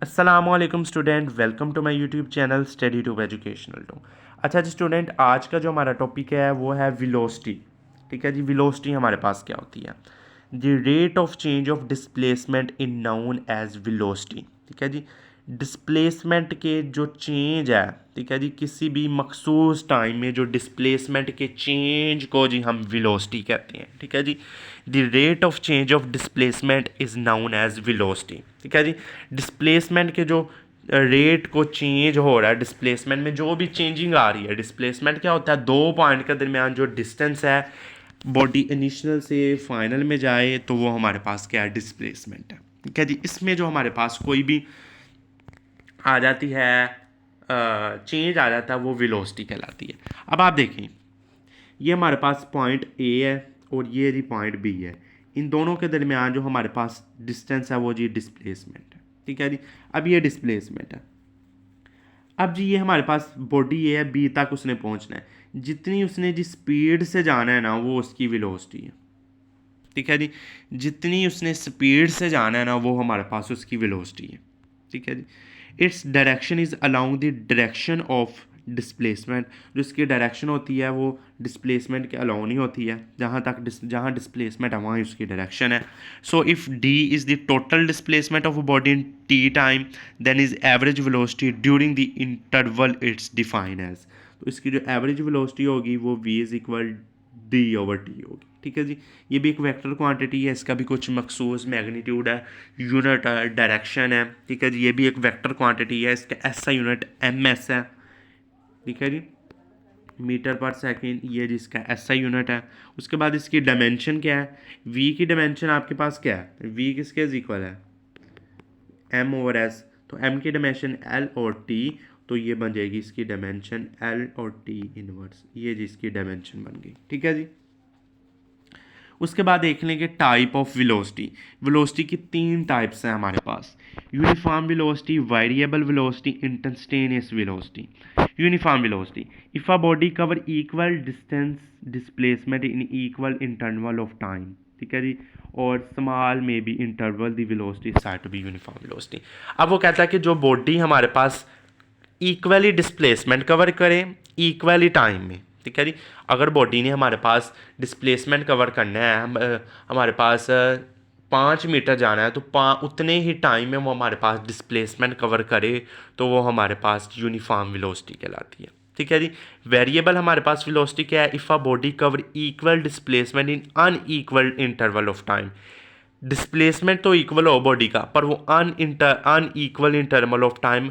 अस्सलामुअलैकुम student, welcome to my YouTube channel study two educational two. अच्छा जी student, आज का जो हमारा टॉपिक है वो है वेलोसिटी। ठीक है जी, वेलोसिटी हमारे पास क्या होती है? The rate of change of displacement in known as velocity. ठीक है जी, डिस्प्लेसमेंट के जो चेंज है, ठीक है जी, किसी भी मखसूस टाइम में जो डिस्प्लेसमेंट के चेंज को जी हम वेलोसिटी कहते हैं। ठीक है जी, the rate of change of displacement is known as velocity. ठीक है जी, डिस्प्लेसमेंट के जो रेट को चेंज हो रहा है, डिस्प्लेसमेंट में जो भी चेंजिंग आ रही है, डिस्प्लेसमेंट क्या होता है? दो पॉइंट के दरमियान जो डिस्टेंस है, बॉडी इनिशियल से फाइनल में जाए तो वो हमारे पास क्या है? डिस्प्लेसमेंट है। ठीक है जी, इसमें जो हमारे पास कोई भी आ जाती है, चेंज आ जाता है, वो वेलोसिटी कहलाती है। अब आप देखें, ये हमारे पास पॉइंट ए है और ये जी पॉइंट बी है। इन दोनों के दरमियान जो हमारे पास डिस्टेंस है वो जी डिस्प्लेसमेंट है। ठीक है जी, अब ये डिस्प्लेसमेंट है। अब जी ये हमारे पास बॉडी ए है, बी तक उसने पहुंचना है। जितनी उसने जी स्पीड से जाना है ना, वो उसकी वेलोसिटी है। ठीक है जी, जितनी उसने स्पीड से जाना है ना, वो हमारे पास उसकी वेलोसिटी है। ठीक है जी, its direction is along the direction of displacement. जो इसकी डायरेक्शन होती है वो डिस्प्लेसमेंट के अलाउन ही होती है। जहाँ डिस्प्लेसमेंट है वहाँ उसकी डायरेक्शन है। So if D is the total displacement of a body in T time, then is average velocity during the interval it's define as. तो इसकी जो एवरेज वेलोसिटी होगी वो V is equal D over T होगी। ठीक है जी, ये भी एक वेक्टर क्वांटिटी है, इसका भी कुछ मखसूस मैग्नीट्यूड है, यूनिट है, डायरेक्शन है। ठीक है जी, ये भी एक वेक्टर क्वांटिटी है, इसका S I unit M S है। ठीक है जी, मीटर पर सेकेंड, ये जिसका एस आई यूनिट है। उसके बाद इसकी डायमेंशन क्या है? वी की डायमेंशन आपके पास क्या है? वी किसके इक्वल है? M over S. तो एम की डायमेंशन एल और टी, तो ये बन जाएगी इसकी डायमेंशन एल और टी इनवर्स। ये जिसकी डायमेंशन बन गई। ठीक है जी, उसके बाद देख लेंगे टाइप ऑफ वेलोसिटी। वेलोसिटी की तीन टाइप्स हैं हमारे पास: uniform velocity, variable velocity, instantaneous velocity. Uniform velocity, if a body cover equal distance displacement in equal interval of time. ठीक है जी, और स्मॉल में भी interval the velocity said to be uniform velocity. अब वो कहता है कि जो बॉडी हमारे पास इक्वली डिस्प्लेसमेंट कवर करें इक्वली टाइम में। ठीक है जी, अगर बॉडी ने हमारे पास डिस्प्लेसमेंट कवर करना है, हमारे पास 5 मीटर जाना है, तो उतने ही टाइम में वो हमारे पास डिस्प्लेसमेंट कवर करे तो वो हमारे पास यूनिफॉर्म वेलोसिटी कहलाती है। ठीक है जी, वेरिएबल हमारे पास वेलोसिटी क्या है? If a body cover equal displacement in unequal interval of time. Displacement तो इक्वल हो बॉडी का, पर वो unequal interval of time,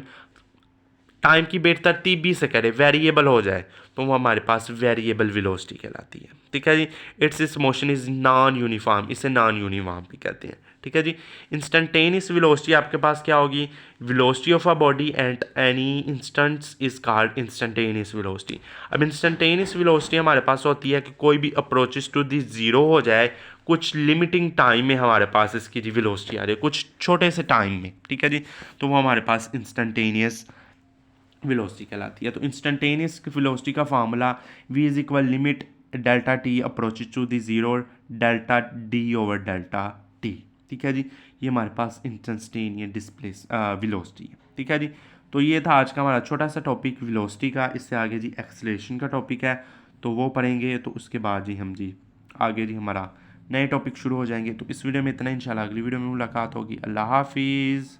time की बेतरतीब भी से करे, वेरिएबल हो जाए, तो वो हमारे पास वेरिएबल वेलोसिटी कहलाती है। ठीक है जी, its motion is non uniform, इसे नॉन यूनिफॉर्म भी कहते हैं। ठीक है जी, इंस्टेंटेनियस वेलोसिटी आपके पास क्या होगी? Velocity of a body at any instance is called instantaneous velocity. अब इंस्टेंटेनियस वेलोसिटी हमारे पास होती है कि कोई भी अप्रोचेस टू दी ज़ीरो हो जाए, कुछ लिमिटिंग टाइम में हमारे पास इसकी जी वेलोसिटी आ रही है, कुछ छोटे से टाइम में। ठीक है जी, तो वो हमारे पास इंस्टेंटेनियस वेलोसिटी कहलाती है। तो इंस्टेंटेनियस वेलोसिटी का formula V is equal limit delta T approaches to the zero delta D over delta T. ठीक है जी, ये हमारे पास इंस्टेंटेनियस डिस्प्लेस वेलोसिटी है। ठीक है जी, तो ये था आज का हमारा छोटा सा टॉपिक वेलोसिटी का। इससे आगे जी एक्सेलरेशन का टॉपिक है, तो वो पढ़ेंगे। तो उसके बाद जी हम जी आगे जी हमारा नए टॉपिक शुरू हो जाएंगे। तो इस वीडियो में इतना, इंशाल्लाह अगली वीडियो में मुलाकात होगी। अल्लाह हाफिज़।